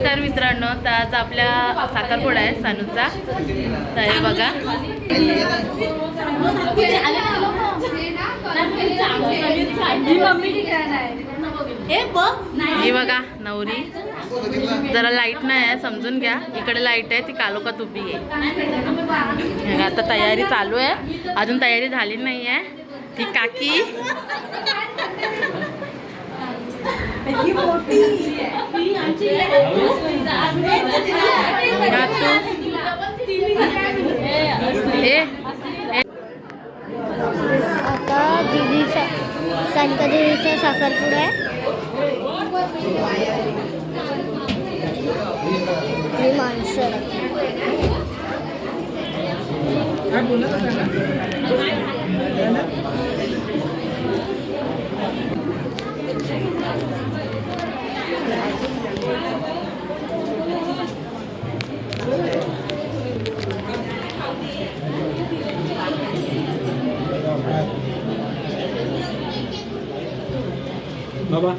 तर मित्रांनो, तर आज आपल्या साखरपुडा आहे सानूचा. तर हे बघा, ही बघा नवरी. जरा लाईट नाही आहे, समजून घ्या. इकडे लाईट आहे, ती कालोखात उभी आहे. आता तयारी चालू आहे, अजून तयारी झाली नाही आहे. ती काकी आता दिदीचा सानिका देवीचा साखरपुडा आहे. ही माणसं बाबा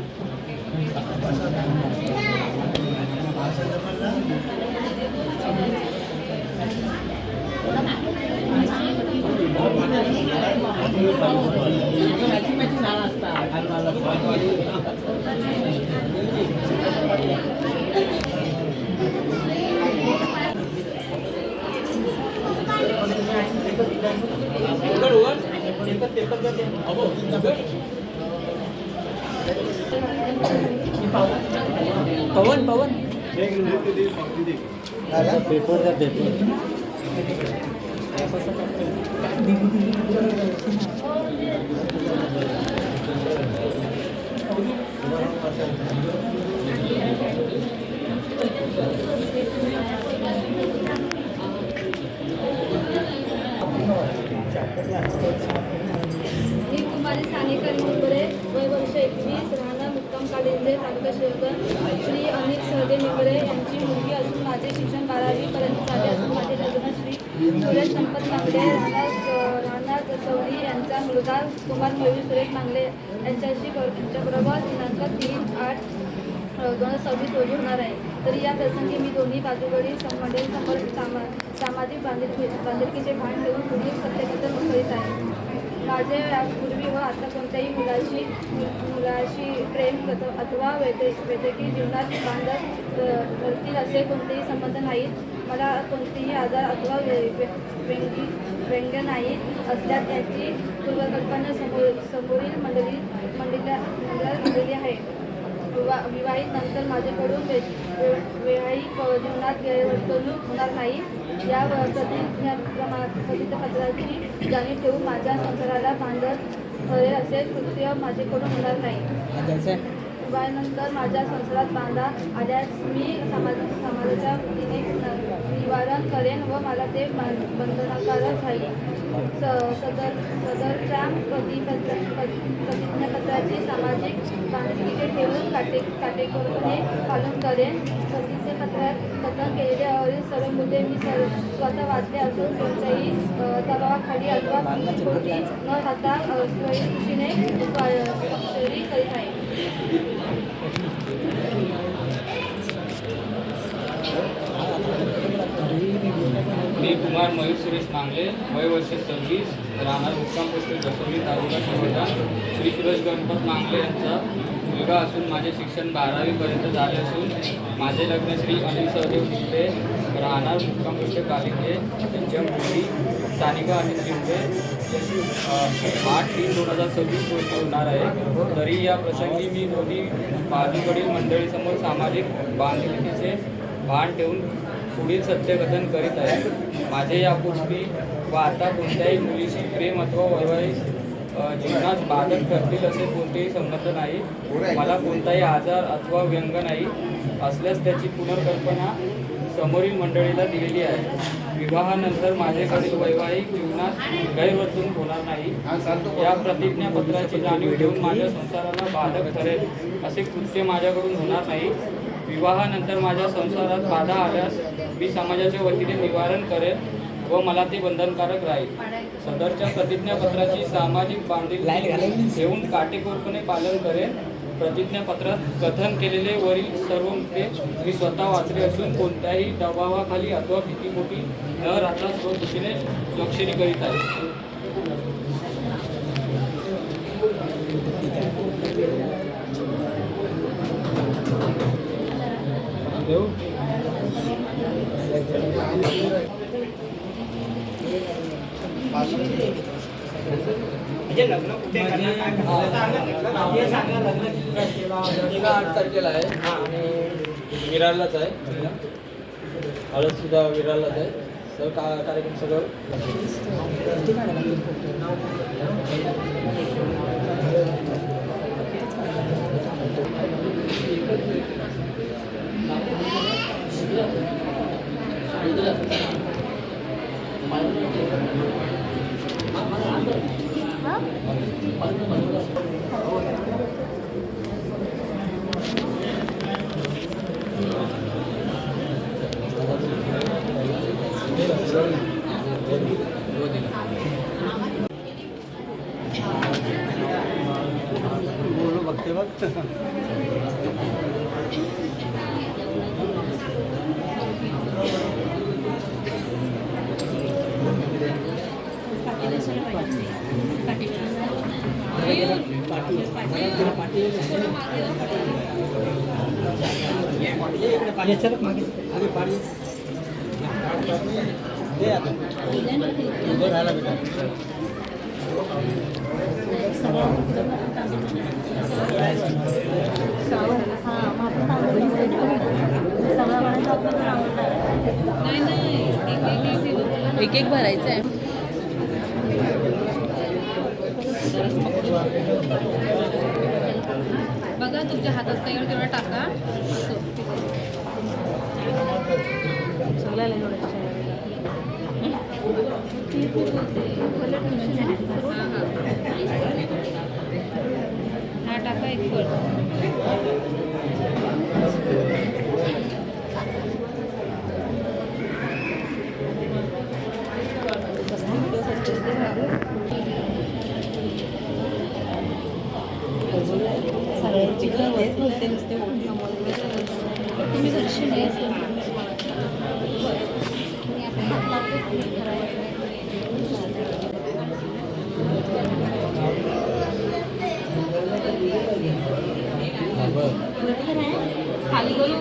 पवन पवन पेपर द्या पेपर. मी कुमारी सानिका निंबरे, वय वर्ष 21, राहणार मुक्काम कालिंदे, तालुका शिरदन. श्री अनिल सहदेव निंबरे यांची मुलगी असून माझे शिक्षण 12वी पर्यंत झाले असून माझे लग्न श्री सुरेश संपत मांगले राहणार चौरी यांचा मुलगा कुमार मयूर सुरेश मांगले यांच्याबरोबर दिनांक 3/8/2026 रोजी होणार आहे. तरी या प्रसंगी मी दोन्ही बाजूकडील समोर सामाजिक बांधिलकीचे भान ठेवून पुढील सत्यकथन करीत आहे. माझे यापूर्वी व आता कोणत्याही मुलाशी प्रेम अथवा वैद्यकीय जीवनात बांधत करतील असे कोणतेही संबंध नाहीत. मला कोणतेही आजार अथवा व्यंग्य नाही असल्यास त्याची पूर्वकल्पना समोरील मंडळात दिलेली आहे. विवाहित नंतर माझ्याकडून वैवाहिक जीवनात गैरवर्तणूक होणार नाही या प्रतिज्ञापत्राची जाणीव ठेवून माझ्या संसाराला बांधत ठरेल असे कृत्य माझ्याकडून होणार नाही. विवाहानंतर माझ्या संसारात बांधा आल्यास मी समाजाच्या वतीने निवारण करेन व मला ते बंधनकारक राहील. सदरच्या प्रतिज्ञापत्राची सामाजिक बांधिलकी ठेवून काटेकोरपणे पालन करेन. प्रतिज्ञापत्रात कथन केलेले अवरील सर्व मुद्दे मी स्वतः वाचले असून कोणत्याही दबावाखाली अथवा कोणती न राहता स्वयंखुशीने स्वाक्षरी करीत आहे. मी कुमार मयूर सुरेश मांगले, वय वर्ष 26, राहणार मुक्काम पोस्ट घसरली, तालुका शिरदन. श्री सुरेश गणपत मांगले यांचा मुलगा असून माझे शिक्षण 12वी पर्यंत झाले असून माझे लग्न श्री अनिल सहदेव निंबरे, राहणार मुक्काम पोस्ट कालिंदे यांच्या मुलगी सानिका अनिल निंबरे 8/3/2026 रोजी होणार आहे. तरी या प्रसंगी मी दोन्ही बाजूकडील मंडळीसमोर सामाजिक बांधिलकीचे भान ठेवून पुढील सत्यकथन करीत आहे. माझे यापूर्वी व आता कोणत्याही मुलीशी प्रेम अथवा वैवाहिक जीवनात बाधक करतील असे कोणतेही संबंध नाही. मला कोणताही आजार अथवा व्यंग नाही असल्यास त्याची पुनर्कल्पना समोरील मंडळीला दिलेली आहे. विवाहानंतर माझ्याकडील वैवाहिक जीवनात गैरवर्तणूक होणार नाही या प्रतिज्ञापत्राची जाणीव ठेवून माझ्या संसाराला बाधक ठरेल असे कृत्य माझ्याकडून होणार नाही. विवाहानंतर माझ्या संसारात बाधा आल्यास मी समाजाच्या वतीने निवारण करेन व मला ते बंधनकारक राहील. सदरच्या प्रतिज्ञापत्राची सामाजिक बांधिलकी ठेवून काटेकोरपणे पालन करेन. प्रतिज्ञापत्रात कथन केलेले वरील सर्व मुद्दे मी स्वतः वाचले असून कोणत्याही दबावाखाली अथवा भीतीपोटी न राहता स्वदृष्टीने स्वाक्षरी करीत आहे. देऊ लग्न कुठे लग्न 8 तारखेला आहे आणि विरारलाच आहे. हळद सुद्धा विरारलाच आहे. सर कार्यक्रम सगळं बोलू बघते बघ. एक एक भरायचं आहे. बघा तुमच्या हातात तयार तेवढं टाका. हा टाका एक तुम्ही दर्शन खाली करू.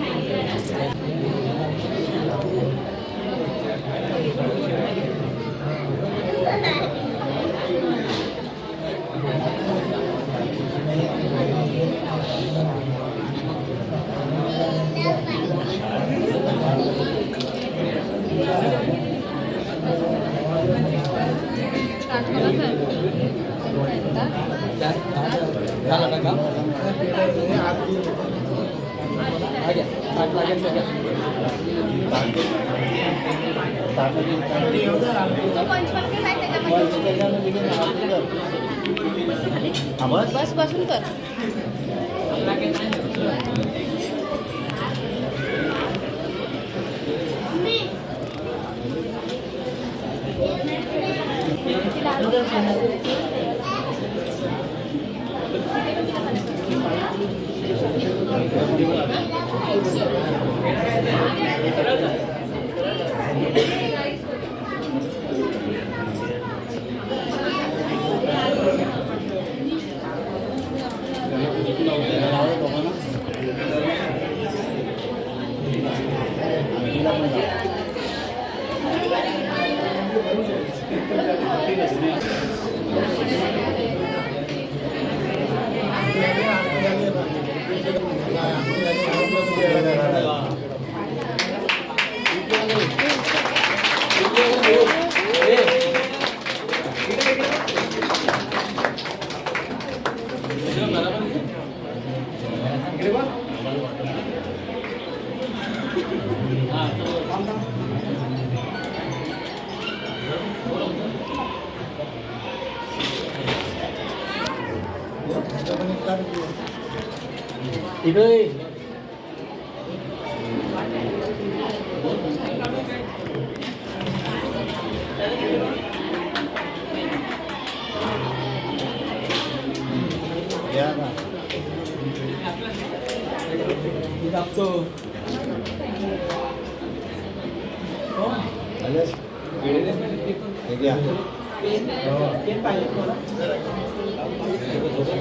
बस बसून कर. इकडे या ना. बघतो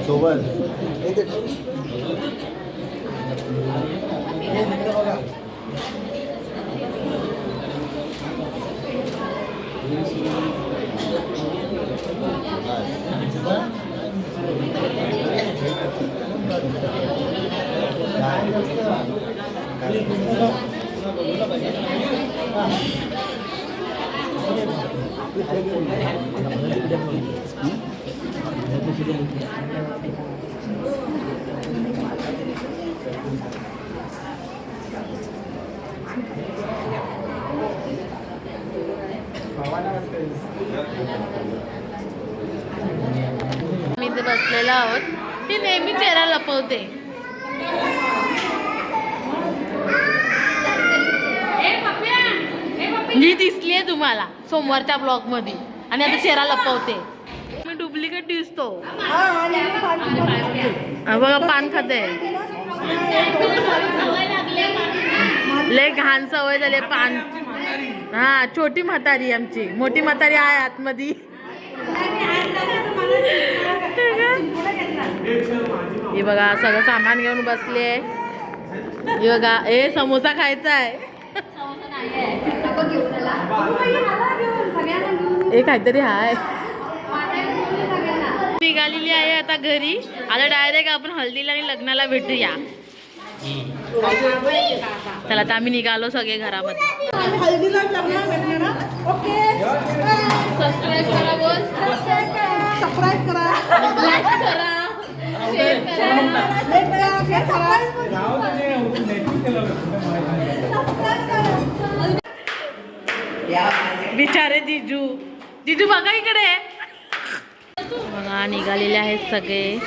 सोबत मी इथे बसलेलो आहोत. ती नेहमी चेहरा लपवते. जी दिसलीये तुम्हाला सोमवारच्या ब्लॉग मध्ये आणि आता चेहरा लपवते. मी डुप्लिकेट दिसतो. बघा पान खाते. लय घाण सवय झाली पान. हा छोटी म्हातारी आमची. मोठी म्हातारी आहे आतमध्ये. हे बघा सगळं सामान घेऊन बसले. हे बघा ए समोसा खायचा आहे. हे काहीतरी हाय. निघालेली आहे आता घरी. आता डायरेक्ट आपण हल्दीला आणि लग्नाला भेटूया. चला आता आम्ही निघालो सगळे घरामध्ये. सबस्क्राईब करा बोल. सबस्क्राईब करा. लाईक करा. बिचारे जिजू. जिजू बघा इकडे. बघा निघालेले आहेत सगळे.